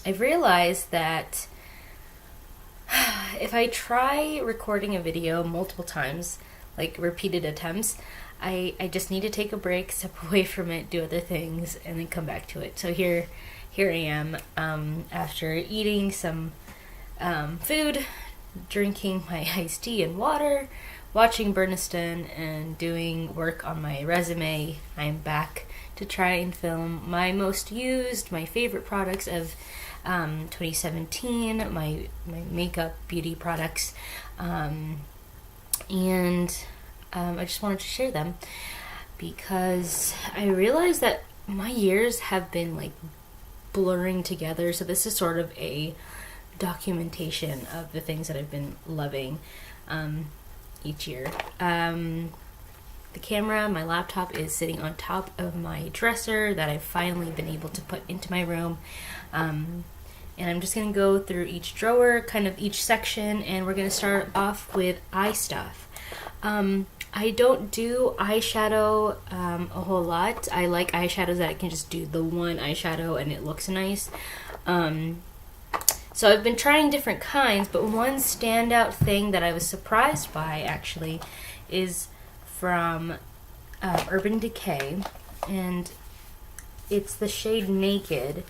I've realized that if I try recording a video multiple times, like repeated attempts, I just need to take a break, step away from it, do other things, and then come back to it. So here I am, after eating some food, drinking my iced tea and water, watching Burniston, and doing work on my resume. I'm back to try and film my most used, my favorite products of 2017, my makeup beauty products, and I just wanted to share them because I realized that my years have been like blurring together. So this is sort of a documentation of the things that I've been loving each year. The camera, my laptop, is sitting on top of my dresser that I've finally been able to put into my room. And I'm just going to go through each drawer, kind of each section, and we're going to start off with eye stuff. I don't do eyeshadow a whole lot. I like eyeshadows that I can just do the one eyeshadow and it looks nice. So I've been trying different kinds, but one standout thing that I was surprised by actually is from Urban Decay, and it's the shade Naked.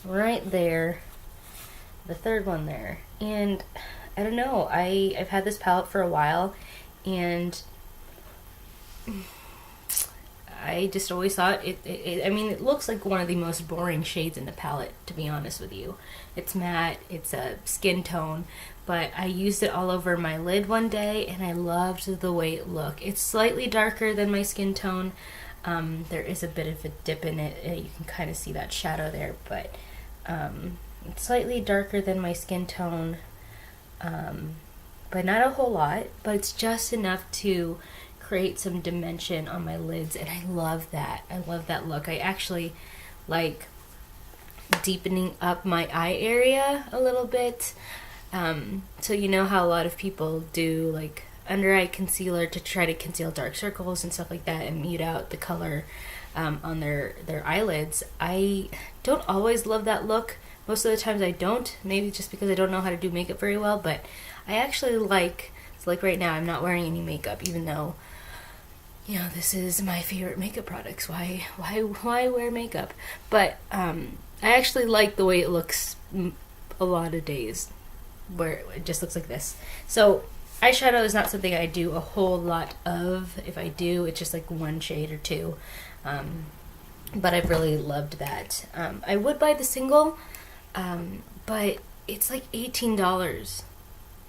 Right there, the third one there, and I don't know, I've had this palette for a while, and I just always thought I mean, it looks like one of the most boring shades in the palette, to be honest with you. It's matte, it's a skin tone, but I used it all over my lid one day, and I loved the way it looked. It's slightly darker than my skin tone. There is a bit of a dip in it, and you can kind of see that shadow there, but it's slightly darker than my skin tone, but not a whole lot, but it's just enough to create some dimension on my lids, and I love that. I love that look. I actually like deepening up my eye area a little bit. So you know how a lot of people do like under eye concealer to try to conceal dark circles and stuff like that and mute out the color on their eyelids. I don't always love that look. Most of the times I don't, maybe just because I don't know how to do makeup very well, but I actually like, so like right now I'm not wearing any makeup, even though, you know, this is my favorite makeup products. Why wear makeup? But I actually like the way it looks a lot of days, where it just looks like this. So eyeshadow is not something I do a whole lot of. If I do, it's just like one shade or two. But I've really loved that. I would buy the single, but it's like $18.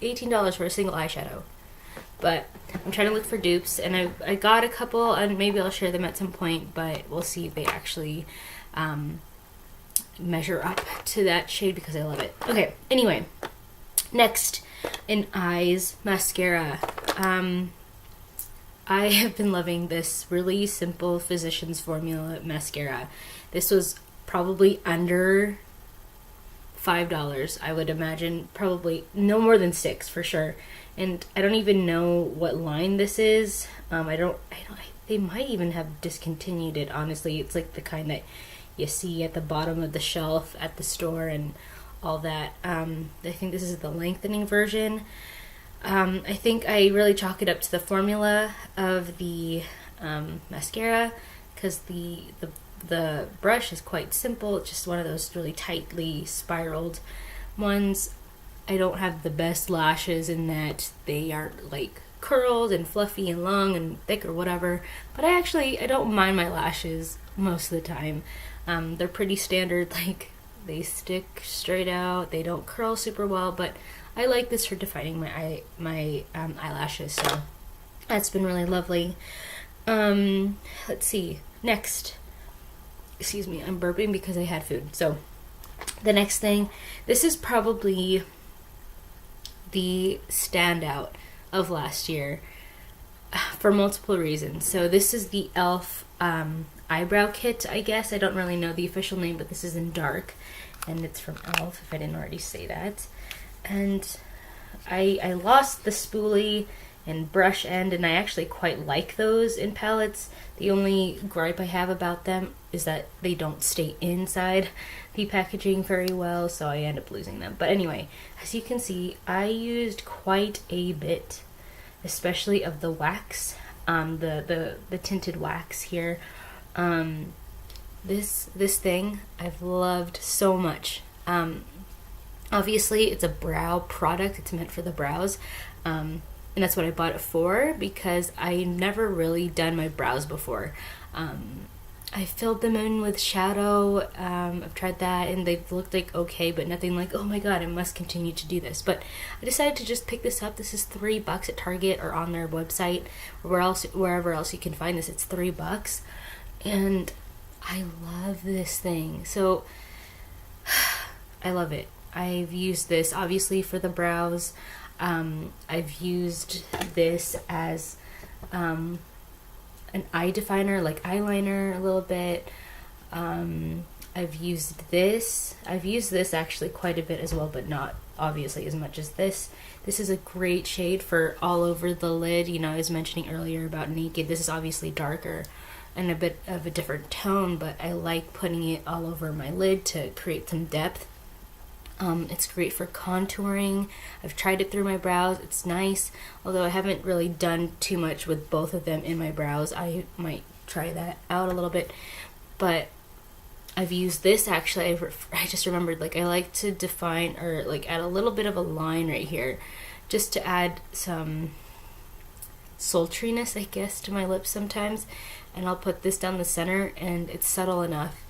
$18 for a single eyeshadow. But I'm trying to look for dupes, and I got a couple, and maybe I'll share them at some point, but we'll see if they actually measure up to that shade because I love it. Okay, anyway, next in eyes, mascara. I have been loving this really simple Physicians Formula mascara. This was probably under $5, I would imagine, probably no more than $6 for sure. And I don't even know what line this is. They might even have discontinued it, honestly. It's like the kind that you see at the bottom of the shelf at the store and all that. I think this is the lengthening version. I think I really chalk it up to the formula of the mascara, because the brush is quite simple. It's just one of those really tightly spiraled ones. I don't have the best lashes in that they aren't like curled and fluffy and long and thick or whatever, but I don't mind my lashes most of the time. They're pretty standard, like they stick straight out, they don't curl super well, but I like this for defining my eyelashes, so that's been really lovely. Let's see, next, excuse me, I'm burping because I had food. So the next thing, this is probably the standout of last year for multiple reasons. So this is the e.l.f. Eyebrow kit, I guess. I don't really know the official name, but this is in dark, and it's from e.l.f., if I didn't already say that. And I lost the spoolie and brush end, and I actually quite like those in palettes. The only gripe I have about them is that they don't stay inside the packaging very well, so I end up losing them. But anyway, as you can see, I used quite a bit, especially of the wax, the tinted wax here. This thing I've loved so much. Obviously it's a brow product, it's meant for the brows, and that's what I bought it for, because I never really done my brows before. I filled them in with shadow. I've tried that and they've looked like okay, but nothing like, oh my god, I must continue to do this. But I decided to just pick this up. This is $3 at Target or on their website, or wherever else you can find this. It's $3, and I love this thing. So I love it. I've used this obviously for the brows. I've used this as an eye definer, like eyeliner a little bit. I've used this actually quite a bit as well, but not obviously as much as this. This is a great shade for all over the lid. You know, I was mentioning earlier about Naked. This is obviously darker and a bit of a different tone, but I like putting it all over my lid to create some depth. It's great for contouring. I've tried it through my brows. It's nice, although I haven't really done too much with both of them in my brows. I might try that out a little bit, but I've used this actually. I just remembered, like, I like to define or like add a little bit of a line right here just to add some sultriness, I guess, to my lips sometimes. And I'll put this down the center, and it's subtle enough.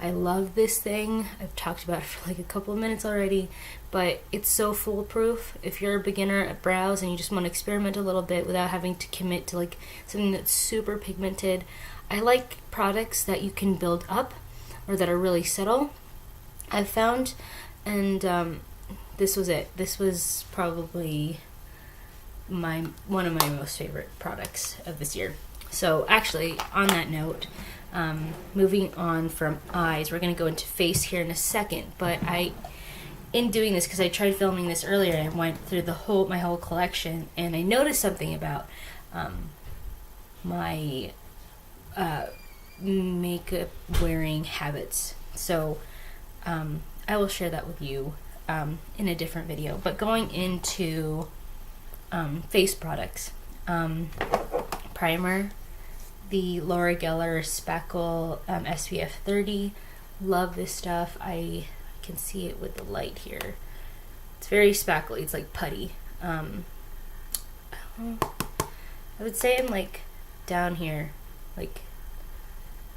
I love this thing. I've talked about it for like a couple of minutes already, but it's so foolproof. If you're a beginner at brows and you just want to experiment a little bit without having to commit to like something that's super pigmented, I like products that you can build up or that are really subtle, I've found. And this was it. This was probably one of my most favorite products of this year. So actually, on that note, moving on from eyes, we're going to go into face here in a second, but in doing this, because I tried filming this earlier, I went through my whole collection, and I noticed something about my makeup wearing habits. So I will share that with you in a different video. But going into face products, primer, the Laura Geller Spackle SPF 30. Love this stuff. I can see it with the light here. It's very spackly. It's like putty. I would say I'm like down here, like,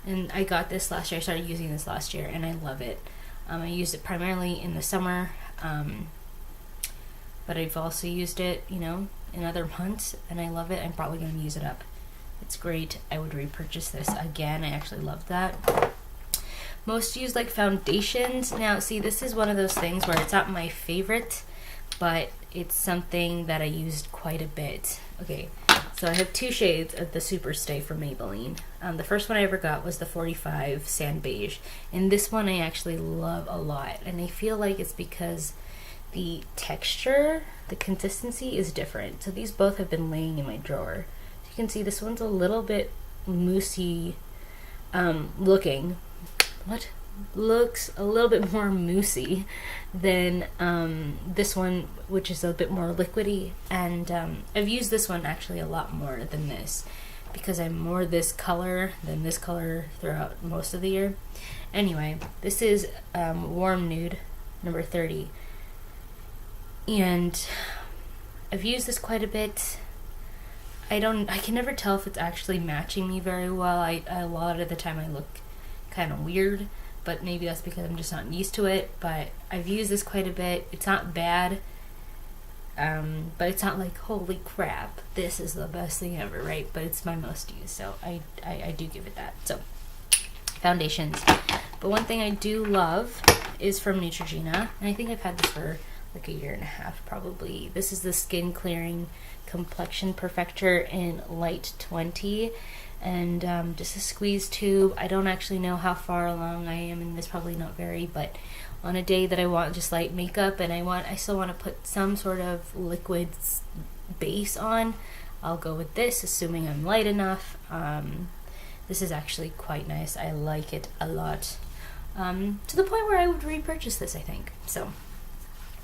and I got this last year. I started using this last year, and I love it. I used it primarily in the summer, but I've also used it, you know, in other months, and I love it. I'm probably going to use it up. It's great. I would repurchase this again. I actually love that. Most use like foundations. Now, see, this is one of those things where it's not my favorite, but it's something that I used quite a bit. Okay, so I have two shades of the Superstay from Maybelline. The first one I ever got was the 45 Sand Beige, and this one I actually love a lot, and I feel like it's because the texture, the consistency is different. So these both have been laying in my drawer. You can see this one's a little bit moussey looking. What? Looks a little bit more moussey than this one, which is a bit more liquidy. And I've used this one actually a lot more than this, because I'm more this color than this color throughout most of the year. Anyway, this is Warm Nude number 30. And I've used this quite a bit. I can never tell if it's actually matching me very well. A lot of the time I look kind of weird, but maybe that's because I'm just not used to it. But I've used this quite a bit. It's not bad, but it's not like, holy crap, this is the best thing ever, right? But it's my most used, so I do give it that. So, foundations. But one thing I do love is from Neutrogena, and I think I've had this for like a year and a half probably. This is the Skin Clearing Complexion Perfector in Light 20, and just a squeeze tube. I don't actually know how far along I am in this, probably not very, but on a day that I want just light makeup and I still want to put some sort of liquid base on, I'll go with this, assuming I'm light enough. This is actually quite nice. I like it a lot. To the point where I would repurchase this, I think. So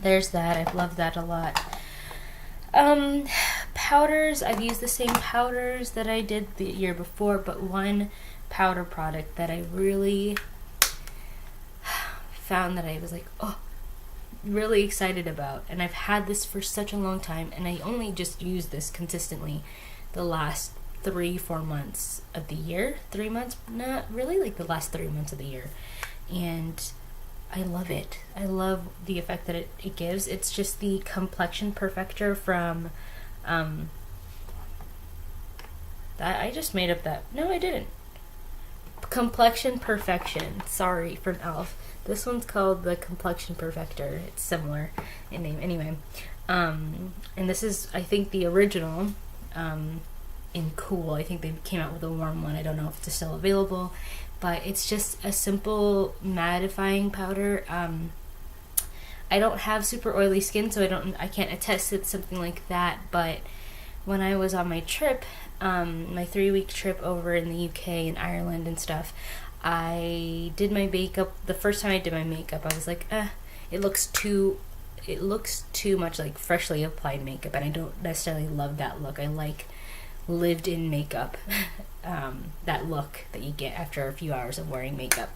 there's that. I've loved that a lot. Powders. I've used the same powders that I did the year before, but one powder product that I really found that I was like, oh, really excited about, and I've had this for such a long time, and I only just use this consistently the last 3-4 months of the year. 3 months, not really, like the last 3 months of the year, and I love it. I love the effect that it gives. It's just the Complexion Perfector from that I just made up that. No, I didn't. Complexion Perfection, sorry, from e.l.f. This one's called the Complexion Perfector. It's similar in name. Anyway, and this is, I think, the original in Cool. I think they came out with a warm one. I don't know if it's still available, but it's just a simple mattifying powder. I don't have super oily skin, so I can't attest to something like that, but when I was on my trip, my 3-week trip over in the UK and Ireland and stuff, I did my makeup. The first time I did my makeup, I was like, it looks too much like freshly applied makeup, and I don't necessarily love that look. I like lived in makeup, that look that you get after a few hours of wearing makeup,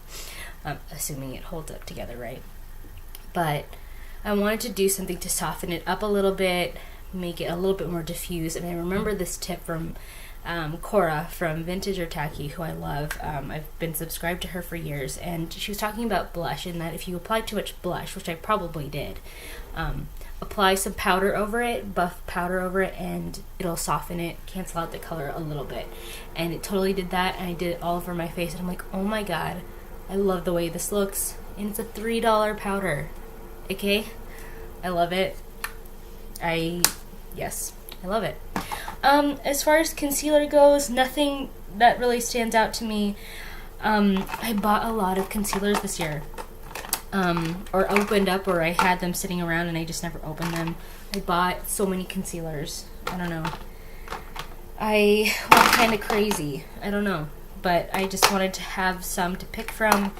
assuming it holds up together, right? But I wanted to do something to soften it up a little bit, make it a little bit more diffuse, and I remember this tip from Cora from Vintage or Tacky, who I love. I've been subscribed to her for years, and she was talking about blush, and that if you apply too much blush, which I probably did, apply some powder over it, buff powder over it, and it'll soften it, cancel out the color a little bit. And it totally did that, and I did it all over my face, and I'm like, oh my god, I love the way this looks. And it's a $3 powder. Okay? I love it. Yes, I love it. As far as concealer goes, nothing that really stands out to me. I bought a lot of concealers this year. Or opened up, or I had them sitting around and I just never opened them. I bought so many concealers. I don't know. I went kind of crazy. I don't know. But I just wanted to have some to pick from.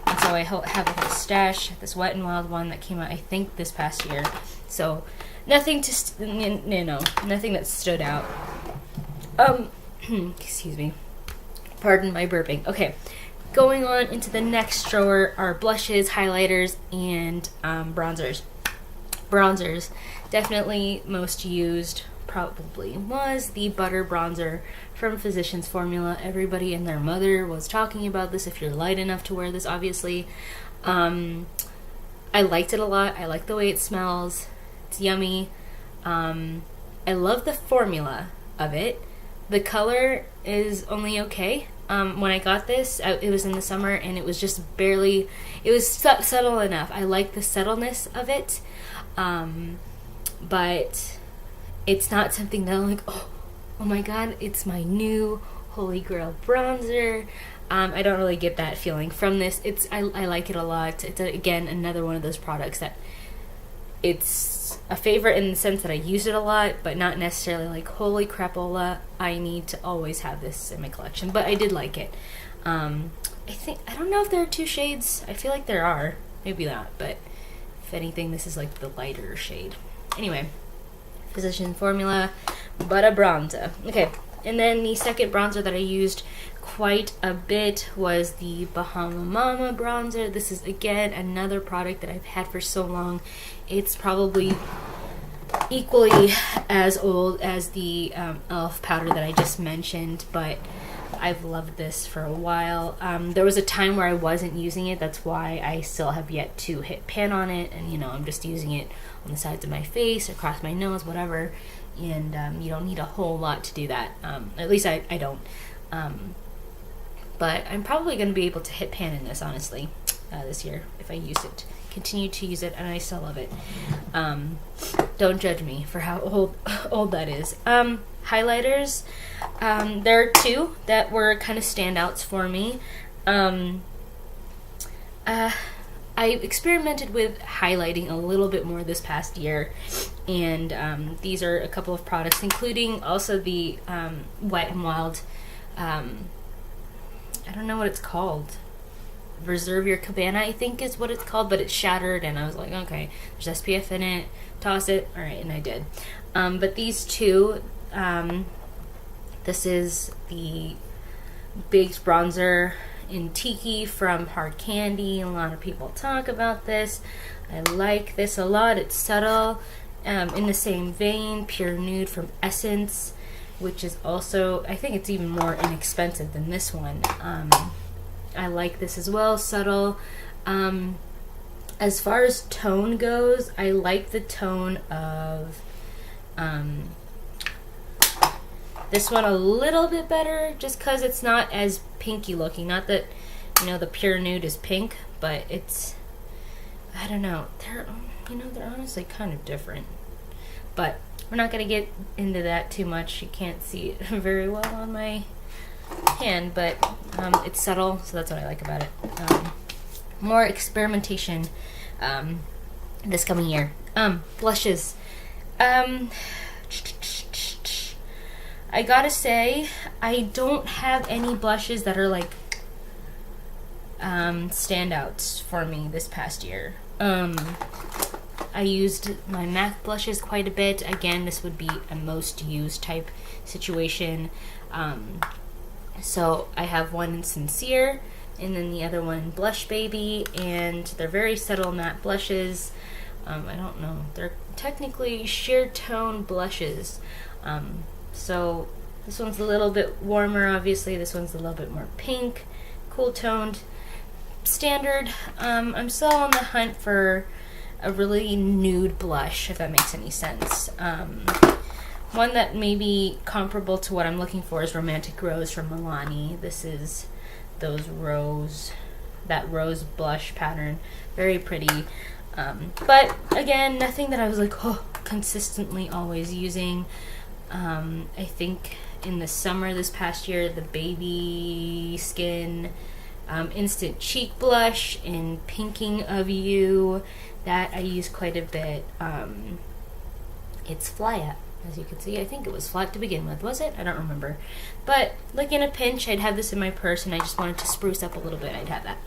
And so I have a whole stash. This Wet n Wild one that came out, I think, this past year. So nothing nothing that stood out. Excuse me. Pardon my burping. Okay. Going on into the next drawer are blushes, highlighters, and bronzers. Bronzers, definitely most used probably was the Butter Bronzer from Physicians Formula. Everybody and their mother was talking about this, if you're light enough to wear this, obviously. I liked it a lot. I like the way it smells. It's yummy. I love the formula of it. The color is only okay. When I got this, it was in the summer, and it was just barely, it was subtle enough. I like the subtleness of it, but it's not something that I'm like, oh my god, it's my new holy grail bronzer. I don't really get that feeling from this. I like it a lot. It's again another one of those products that it's a favorite in the sense that I use it a lot, but not necessarily like, holy crapola, I need to always have this in my collection. But I did like it. I don't know if there are 2 shades. I feel like there are. Maybe not, but if anything, this is like the lighter shade. Anyway, Physician Formula Butter Bronzer. Okay, and then the second bronzer that I used quite a bit was the Bahama Mama bronzer. This is again another product that I've had for so long. It's probably equally as old as the e.l.f. powder that I just mentioned, but I've loved this for a while. There was a time where I wasn't using it. That's why I still have yet to hit pan on it, and I'm just using it on the sides of my face, across my nose, whatever. And you don't need a whole lot to do that. At least I don't. But I'm probably going to be able to hit pan in this, honestly, this year if I use it. Continue to use it, and I still love it. Don't judge me for how old that is. Highlighters. There are 2 that were kind of standouts for me. I experimented with highlighting a little bit more this past year. And these are a couple of products, including also the Wet n Wild, I don't know what it's called, Reserve Your Cabana, I think is what it's called, but it's shattered, and I was like, okay, there's SPF in it, toss it, alright, and I did. But these two, this is the Beige bronzer in Tiki from Hard Candy. A lot of people talk about this. I like this a lot. It's subtle. In the same vein, Pure Nude from Essence, which is also, I think it's even more inexpensive than this one. I like this as well, subtle. As far as tone goes, I like the tone of this one a little bit better, just because it's not as pinky looking. Not that, you know, the Pure Nude is pink, but it's, I don't know, they're honestly kind of different. But we're not going to get into that too much. You can't see it very well on my hand, but it's subtle, so that's what I like about it. More experimentation this coming year. Blushes. I gotta say, I don't have any blushes that are like standouts for me this past year. I used my MAC blushes quite a bit. Again, this would be a most used type situation. So I have one in Sincere, and then the other one Blush Baby, and they're very subtle matte blushes. I don't know, they're technically sheer tone blushes. So this one's a little bit warmer, obviously. This one's a little bit more pink, cool toned, standard. I'm still on the hunt for a really nude blush, if that makes any sense. One that may be comparable to what I'm looking for is Romantic Rose from Milani. This is that rose blush pattern. Very pretty. But again, nothing that I was like, oh, consistently always using. I think in the summer this past year, the Baby Skin Instant Cheek Blush in Pinking of You, that I use quite a bit. It's Flat, as you can see. I think it was flat to begin with. Was it? I don't remember. But like in a pinch, I'd have this in my purse, and I just wanted to spruce up a little bit. I'd have that.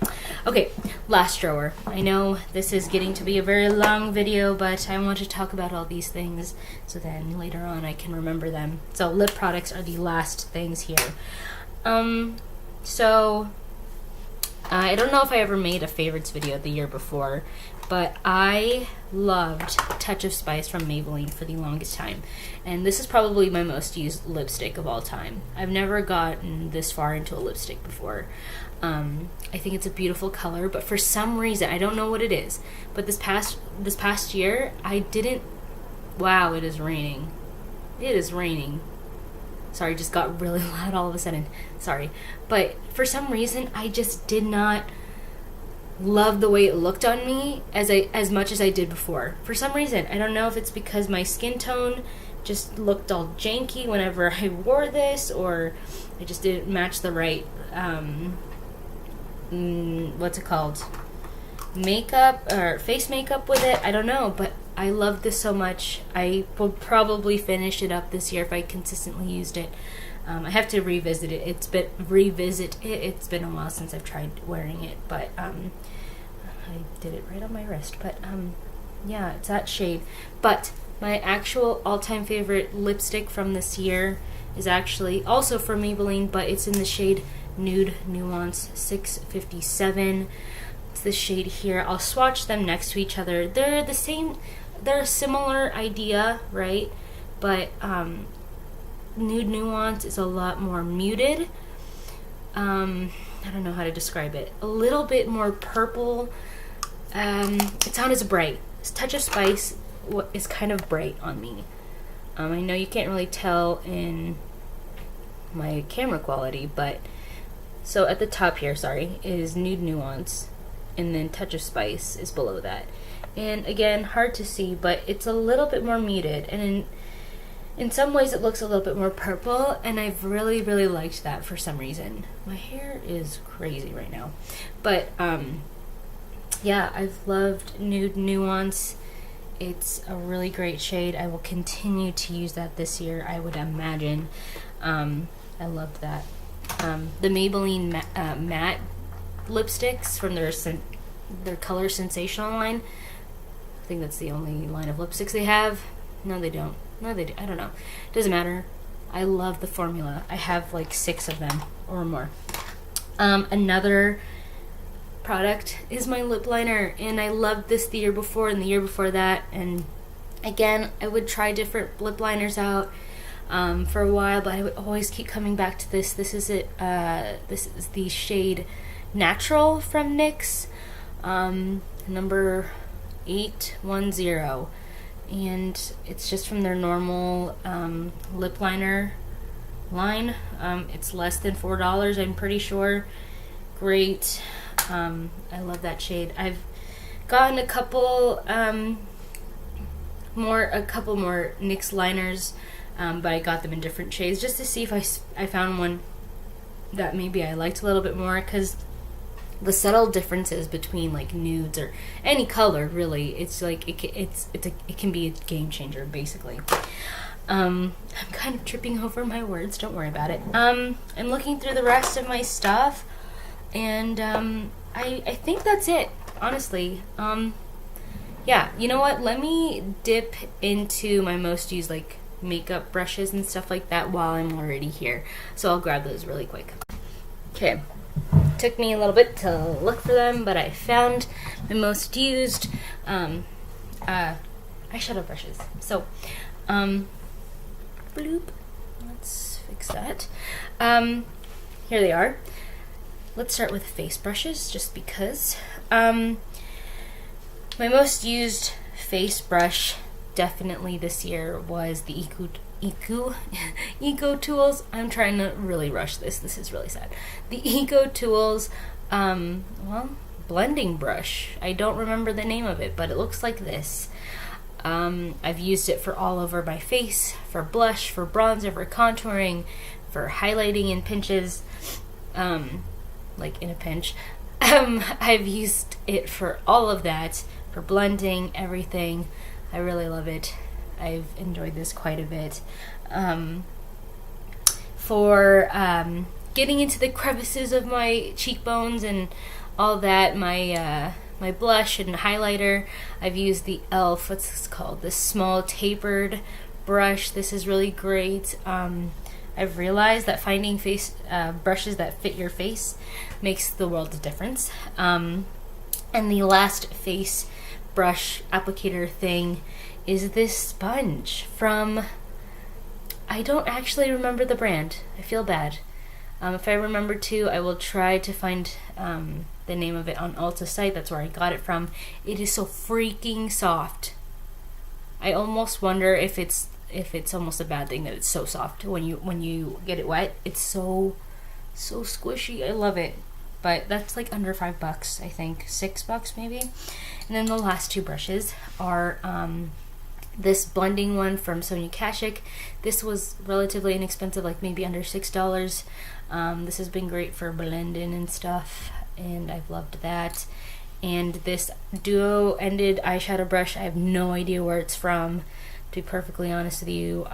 Okay, last drawer. I know this is getting to be a very long video, but I want to talk about all these things so then later on I can remember them. So lip products are the last things here. So I don't know if I ever made a favorites video the year before, but I loved Touch of Spice from Maybelline for the longest time. And this is probably my most used lipstick of all time. I've never gotten this far into a lipstick before. I think it's a beautiful color, but for some reason, I don't know what it is, but this past year, I didn't... Wow, it is raining. It is raining. Sorry, just got really loud all of a sudden. Sorry. But for some reason, I just did not love the way it looked on me as much as I did before. For some reason, I don't know if it's because my skin tone just looked all janky whenever I wore this, or I just didn't match the right what's it called, makeup or face makeup with it. I don't know, but I love this so much. I would probably finish it up this year if I consistently used it. I have to revisit it. It's been a while since I've tried wearing it, but I did it right on my wrist. But yeah, it's that shade. But my actual all-time favorite lipstick from this year is actually also from Maybelline, but it's in the shade Nude Nuance 657. It's the shade here. I'll swatch them next to each other. They're the same. They're a similar idea, right? But Nude Nuance is a lot more muted. I don't know how to describe it. A little bit more purple. It's not as bright. Touch of Spice is kind of bright on me. I know you can't really tell in my camera quality, but so at the top here, sorry, is Nude Nuance, and then Touch of Spice is below that. And again, hard to see, but it's a little bit more muted, and in some ways it looks a little bit more purple, and I've really, really liked that for some reason. My hair is crazy right now. But yeah, I've loved Nude Nuance It's a really great shade. I will continue to use that this year, I would imagine. I loved that. The Maybelline matte lipsticks from their Color Sensational line. I think that's the only line of lipsticks they have. No, they don't. No, they do. I don't know. Doesn't matter. I love the formula. I have like 6 of them or more. Another product is my lip liner, and I loved this the year before and the year before that. And again, I would try different lip liners out for a while, but I would always keep coming back to this. This is it. This is the shade Natural from NYX, number 810, and it's just from their normal lip liner line. It's less than $4, I'm pretty sure. Great. I love that shade. I've gotten a couple more NYX liners, but I got them in different shades just to see if I found one that maybe I liked a little bit more, because the subtle differences between like nudes or any color, really, it's like it can be a game changer, basically. I'm kind of tripping over my words, don't worry about it. I'm looking through the rest of my stuff, and I think that's it, honestly. Yeah, you know what, let me dip into my most used like makeup brushes and stuff like that while I'm already here, so I'll grab those really quick. Okay, took me a little bit to look for them, but I found my most used eyeshadow brushes. So bloop, let's fix that. Here they are. Let's start with face brushes, just because. My most used face brush definitely this year was the Eco Tools. I'm trying to really rush this. This is really sad. The Eco Tools, well, blending brush. I don't remember the name of it, but it looks like this. I've used it for all over my face, for blush, for bronzer, for contouring, for highlighting in pinches, like in a pinch. I've used it for all of that, for blending, everything. I really love it. I've enjoyed this quite a bit. For getting into the crevices of my cheekbones and all that, my blush and highlighter, I've used the e.l.f., what's this called? This small tapered brush. This is really great. I've realized that finding face brushes that fit your face makes the world of difference. And the last face brush applicator thing is this sponge from, I don't actually remember the brand. I feel bad. If I remember to, I will try to find the name of it on Ulta's site. That's where I got it from. It is so freaking soft. I almost wonder if it's almost a bad thing that it's so soft when you get it wet. It's so squishy. I love it. But that's like under $5, I think. $6 maybe. And then the last 2 brushes are this blending one from Sonia Kashuk. This was relatively inexpensive, like maybe under $6. This has been great for blending and stuff, and I've loved that. And this duo-ended eyeshadow brush, I have no idea where it's from, to be perfectly honest with you.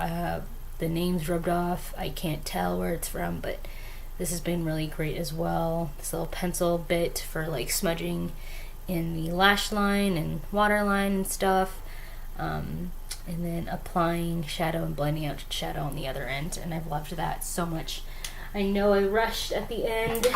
The name's rubbed off. I can't tell where it's from, but this has been really great as well. This little pencil bit for like smudging in the lash line and waterline and stuff. And then applying shadow and blending out shadow on the other end, and I've loved that so much. I know I rushed at the end,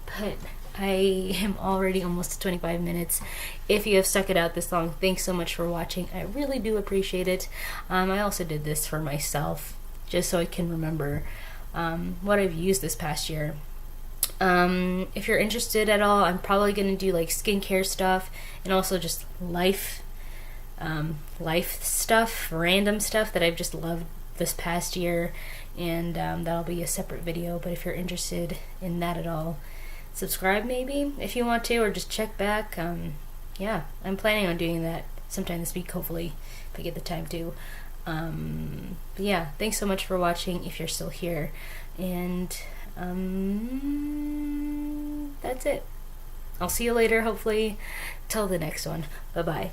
but I am already almost to 25 minutes. If you have stuck it out this long, thanks so much for watching. I really do appreciate it. I also did this for myself, just so I can remember what I've used this past year. If you're interested at all, I'm probably going to do like skincare stuff and also just life stuff, random stuff that I've just loved this past year, and that'll be a separate video. But if you're interested in that at all, subscribe maybe if you want to, or just check back. Yeah, I'm planning on doing that sometime this week, hopefully, if I get the time to. But yeah, thanks so much for watching if you're still here, and that's it. I'll see you later, hopefully. Till the next one. Bye bye.